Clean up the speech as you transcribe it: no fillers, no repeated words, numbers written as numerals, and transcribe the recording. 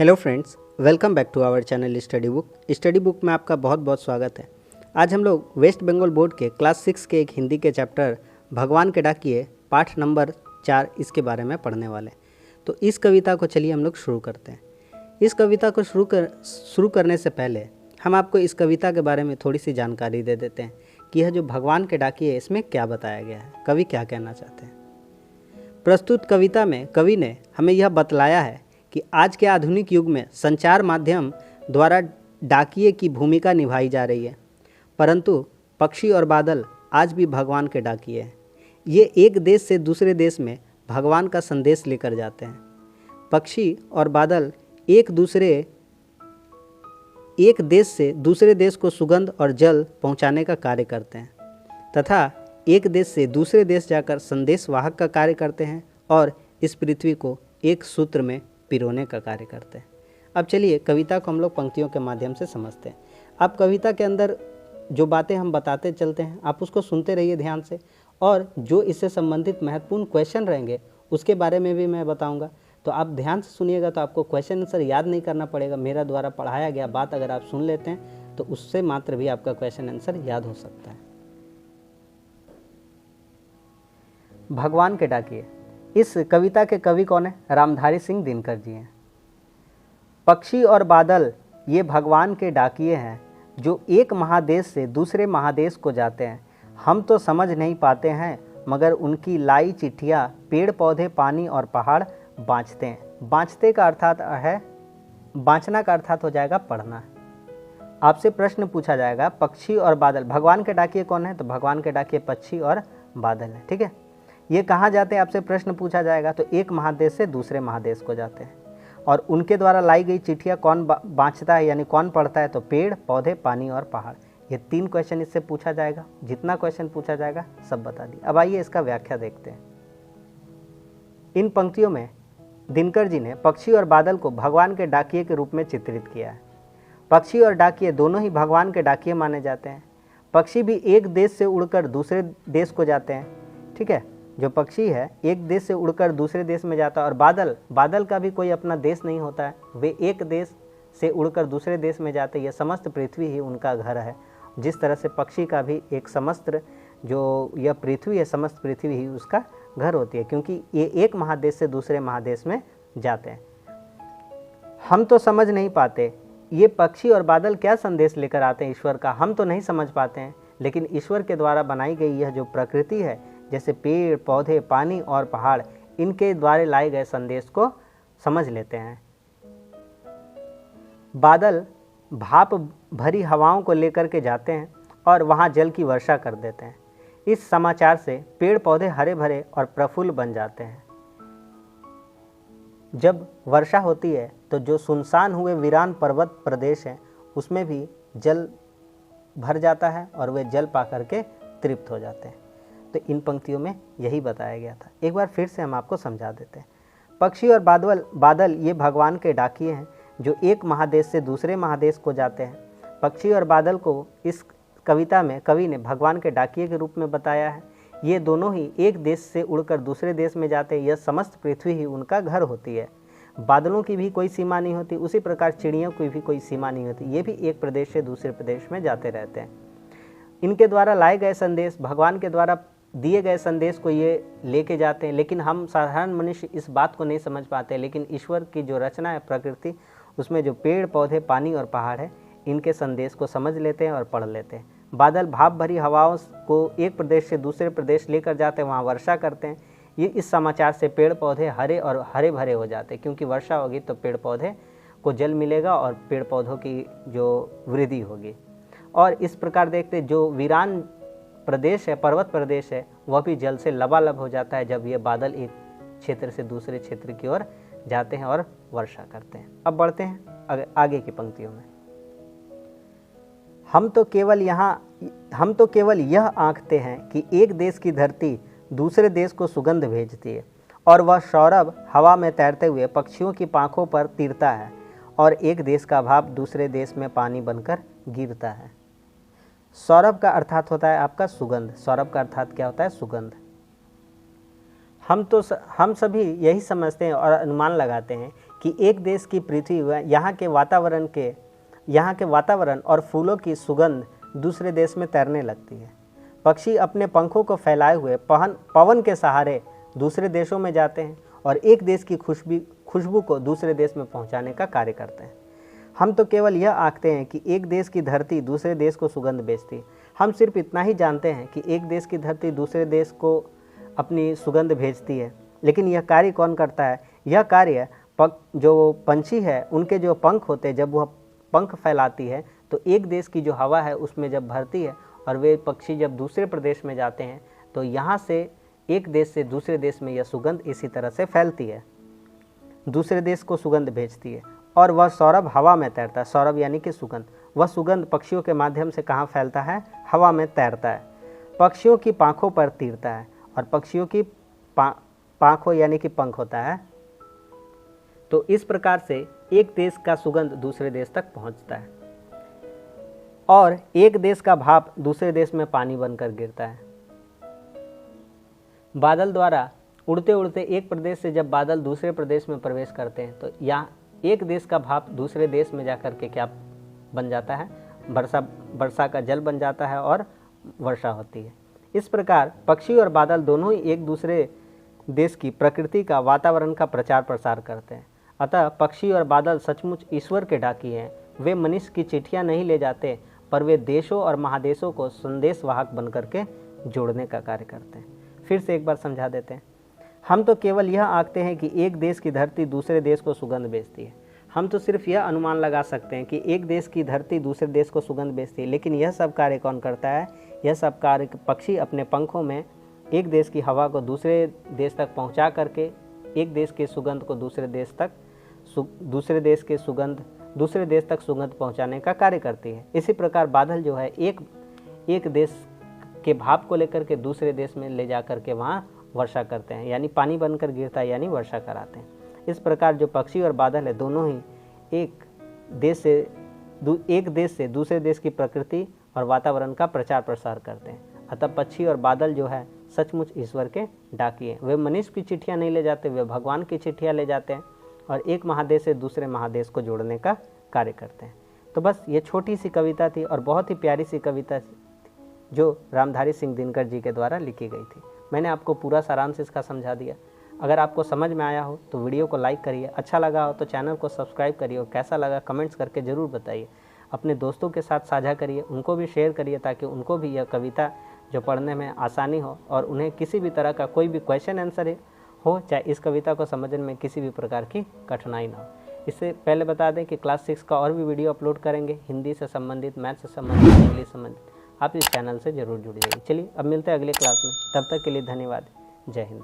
Hello friends, welcome back to our channel study book में आपका बहुत बहुत स्वागत है। आज हम लोग वेस्ट बंगाल बोर्ड के क्लास 6 के एक हिंदी के चैप्टर भगवान के डाकिए पाठ नंबर 4 इसके बारे में पढ़ने वाले। तो इस कविता को चलिए हम लोग शुरू करते हैं। इस कविता को शुरू करने से पहले हम आपको इस कविता के बारे में थोड़ी सी जानकारी दे देते हैं कि यह जो भगवान के डाकिए इसमें क्या बताया गया है, कवि क्या कहना चाहते हैं। प्रस्तुत कविता में कवि ने हमें यह बतलाया है कि आज के आधुनिक युग में संचार माध्यम द्वारा डाकिए की भूमिका निभाई जा रही है, परंतु पक्षी और बादल आज भी भगवान के डाकिए हैं। ये एक देश से दूसरे देश में भगवान का संदेश लेकर जाते हैं। पक्षी और बादल एक देश से दूसरे देश को सुगंध और जल पहुंचाने का कार्य करते हैं तथा एक देश से दूसरे देश जाकर संदेशवाहक का कार्य करते हैं और इस पृथ्वी को एक सूत्र में पिरोने का कार्य करते हैं। अब चलिए कविता को हम लोग पंक्तियों के माध्यम से समझते हैं। अब कविता के अंदर जो बातें हम बताते चलते हैं, आप उसको सुनते रहिए ध्यान से, और जो इससे संबंधित महत्वपूर्ण क्वेश्चन रहेंगे उसके बारे में भी मैं बताऊंगा। तो आप ध्यान से सुनिएगा, तो आपको क्वेश्चन आंसर याद नहीं करना पड़ेगा। मेरा द्वारा पढ़ाया गया बात अगर आप सुन लेते हैं तो उससे मात्र भी आपका क्वेश्चन आंसर याद हो सकता है। भगवान के डाकिए। इस कविता के कवि कौन है? रामधारी सिंह दिनकर जी हैं। पक्षी और बादल ये भगवान के डाकिए हैं जो एक महादेश से दूसरे महादेश को जाते हैं। हम तो समझ नहीं पाते हैं, मगर उनकी लाई चिट्ठियाँ पेड़ पौधे पानी और पहाड़ बाँचते हैं। बाँचते का अर्थात है, बाँचना का अर्थात हो जाएगा पढ़ना। आपसे प्रश्न पूछा जाएगा पक्षी और बादल, भगवान के डाकिए कौन है? तो भगवान के डाकिए पक्षी और बादल है। ठीक है, ये कहाँ जाते हैं आपसे प्रश्न पूछा जाएगा, तो एक महादेश से दूसरे महादेश को जाते हैं। और उनके द्वारा लाई गई चिट्ठियाँ कौन बाँचता है, यानी कौन पढ़ता है? तो पेड़ पौधे पानी और पहाड़। ये 3 क्वेश्चन इससे पूछा जाएगा। जितना क्वेश्चन पूछा जाएगा सब बता दिए। अब आइए इसका व्याख्या देखते हैं। इन पंक्तियों में दिनकर जी ने पक्षी और बादल को भगवान के डाकिए के रूप में चित्रित किया है। पक्षी और डाकिए दोनों ही भगवान के डाकिए माने जाते हैं। पक्षी भी एक देश से उड़कर दूसरे देश को जाते हैं। ठीक है, जो पक्षी है एक देश से उड़कर दूसरे देश में जाता है। और बादल का भी कोई अपना देश नहीं होता है, वे एक देश से उड़कर दूसरे देश में जाते हैं। यह समस्त पृथ्वी ही उनका घर है। जिस तरह से पक्षी का भी एक समस्त जो यह पृथ्वी है, समस्त पृथ्वी ही उसका घर होती है, क्योंकि ये एक महादेश से दूसरे महादेश में जाते हैं। हम तो समझ नहीं पाते, ये पक्षी और बादल क्या संदेश लेकर आते हैं ईश्वर का, हम तो नहीं समझ पाते हैं। लेकिन ईश्वर के द्वारा बनाई गई यह जो प्रकृति है, जैसे पेड़ पौधे पानी और पहाड़, इनके द्वारा लाए गए संदेश को समझ लेते हैं। बादल भाप भरी हवाओं को लेकर के जाते हैं और वहाँ जल की वर्षा कर देते हैं। इस समाचार से पेड़ पौधे हरे भरे और प्रफुल्ल बन जाते हैं। जब वर्षा होती है तो जो सुनसान हुए वीरान पर्वत प्रदेश हैं उसमें भी जल भर जाता है और वे जल पा करके तृप्त हो जाते हैं। तो इन पंक्तियों में यही बताया गया था। एक बार फिर से हम आपको समझा देते हैं। पक्षी और बादल ये भगवान के डाकिए हैं जो एक महादेश से दूसरे महादेश को जाते हैं। पक्षी और बादल को इस कविता में कवि ने भगवान के डाकिए के रूप में बताया है। ये दोनों ही एक देश से उड़कर दूसरे देश में जाते हैं। यह समस्त पृथ्वी ही उनका घर होती है। बादलों की भी कोई सीमा नहीं होती, उसी प्रकार चिड़ियों की भी कोई सीमा नहीं होती। ये भी एक प्रदेश से दूसरे प्रदेश में जाते रहते हैं। इनके द्वारा लाए गए संदेश, भगवान के द्वारा दिए गए संदेश को ये लेके जाते हैं। लेकिन हम साधारण मनुष्य इस बात को नहीं समझ पाते। लेकिन ईश्वर की जो रचना है प्रकृति, उसमें जो पेड़ पौधे पानी और पहाड़ है, इनके संदेश को समझ लेते हैं और पढ़ लेते हैं। बादल भाप भरी हवाओं को एक प्रदेश से दूसरे प्रदेश लेकर जाते हैं, वहाँ वर्षा करते हैं। ये इस समाचार से पेड़ पौधे हरे भरे हो जाते हैं, क्योंकि वर्षा होगी तो पेड़ पौधे को जल मिलेगा और पेड़ पौधों की जो वृद्धि होगी। और इस प्रकार देखते जो वीरान प्रदेश है, पर्वत प्रदेश है, वह भी जल से लबालब हो जाता है जब ये बादल एक क्षेत्र से दूसरे क्षेत्र की ओर जाते हैं और वर्षा करते हैं। अब बढ़ते हैं आगे की पंक्तियों में। हम तो केवल यह आंकते हैं कि एक देश की धरती दूसरे देश को सुगंध भेजती है और वह सौरभ हवा में तैरते हुए पक्षियों की पांखों पर तीरता है और एक देश का भाप दूसरे देश में पानी बनकर गिरता है। सौरभ का अर्थात होता है आपका सुगंध। सौरभ का अर्थात क्या होता है? सुगंध। हम सभी यही समझते हैं और अनुमान लगाते हैं कि एक देश की पृथ्वी व यहाँ के वातावरण और फूलों की सुगंध दूसरे देश में तैरने लगती है। पक्षी अपने पंखों को फैलाए हुए पवन के सहारे दूसरे देशों में जाते हैं और एक देश की खुशबू को दूसरे देश में पहुंचाने का कार्य करते हैं। हम तो केवल यह आंकते हैं कि एक देश की धरती दूसरे देश को सुगंध भेजती है। हम सिर्फ इतना ही जानते हैं कि एक देश की धरती दूसरे देश को अपनी सुगंध भेजती है, लेकिन यह कार्य कौन करता है? यह कार्य जो पंछी है उनके जो पंख होते हैं, जब वह पंख फैलाती है तो एक देश की जो हवा है उसमें जब भरती है और वे पक्षी जब दूसरे प्रदेश में जाते हैं तो यहाँ से एक देश से दूसरे देश में यह सुगंध इसी तरह से फैलती है, दूसरे देश को सुगंध भेजती है और वह सौरभ हवा में तैरता है। सौरभ यानी कि सुगंध, वह सुगंध पक्षियों के माध्यम से कहाँ फैलता है? हवा में तैरता है, पक्षियों की पाँखों पर तीरता है और पक्षियों की पाँखों यानी कि पंख होता है। तो इस प्रकार से एक देश का सुगंध दूसरे देश तक पहुंचता है और एक देश का भाप दूसरे देश में पानी बनकर गिरता है। बादल द्वारा उड़ते उड़ते एक प्रदेश से जब बादल दूसरे प्रदेश में प्रवेश करते हैं तो यहाँ एक देश का भाप दूसरे देश में जाकर के क्या बन जाता है? वर्षा का जल बन जाता है और वर्षा होती है। इस प्रकार पक्षी और बादल दोनों ही एक दूसरे देश की प्रकृति का, वातावरण का प्रचार प्रसार करते हैं। अतः पक्षी और बादल सचमुच ईश्वर के डाकी हैं। वे मनुष्य की चिट्ठियाँ नहीं ले जाते, पर वे देशों और महादेशों को संदेशवाहक बनकर के जोड़ने का कार्य करते हैं। फिर से एक बार समझा देते हैं। हम तो केवल यह आंकते हैं कि एक देश की धरती दूसरे देश को सुगंध भेजती है। हम तो सिर्फ यह अनुमान लगा सकते हैं कि एक देश की धरती दूसरे देश को सुगंध भेजती है, लेकिन यह सब कार्य कौन करता है? यह सब कार्य पक्षी अपने पंखों में एक देश की हवा को दूसरे देश तक पहुंचा करके एक देश के सुगंध को दूसरे देश तक सुगंध पहुंचाने का कार्य करती है। इसी प्रकार बादल जो है एक देश के भाप को लेकर के दूसरे देश में ले जा करके वहाँ वर्षा करते हैं, यानी पानी बनकर गिरता है, यानी वर्षा कराते हैं। इस प्रकार जो पक्षी और बादल है दोनों ही एक देश से दूसरे देश की प्रकृति और वातावरण का प्रचार प्रसार करते हैं। अतः पक्षी और बादल जो है सचमुच ईश्वर के डाकिए। वे मनुष्य की चिट्ठियाँ नहीं ले जाते, वे भगवान की चिट्ठियाँ ले जाते हैं और एक महादेश से दूसरे महादेश को जोड़ने का कार्य करते हैं। तो बस ये छोटी सी कविता थी और बहुत ही प्यारी सी कविता थी जो रामधारी सिंह दिनकर जी के द्वारा लिखी गई थी। मैंने आपको पूरा सारांश इसका समझा दिया। अगर आपको समझ में आया हो तो वीडियो को लाइक करिए, अच्छा लगा हो तो चैनल को सब्सक्राइब करिए और कैसा लगा कमेंट्स करके ज़रूर बताइए। अपने दोस्तों के साथ साझा करिए, उनको भी शेयर करिए ताकि उनको भी यह कविता जो पढ़ने में आसानी हो और उन्हें किसी भी तरह का कोई भी क्वेश्चन आंसर हो, चाहे इस कविता को समझने में किसी भी प्रकार की कठिनाई ना हो। इससे पहले बता दें कि क्लास 6 का और भी वीडियो अपलोड करेंगे, हिंदी से संबंधित, मैथ से संबंधित, इंग्लिश से संबंधित। आप इस चैनल से ज़रूर जुड़ जाइए। चलिए अब मिलते हैं अगले क्लास में, तब तक के लिए धन्यवाद। जय हिंद।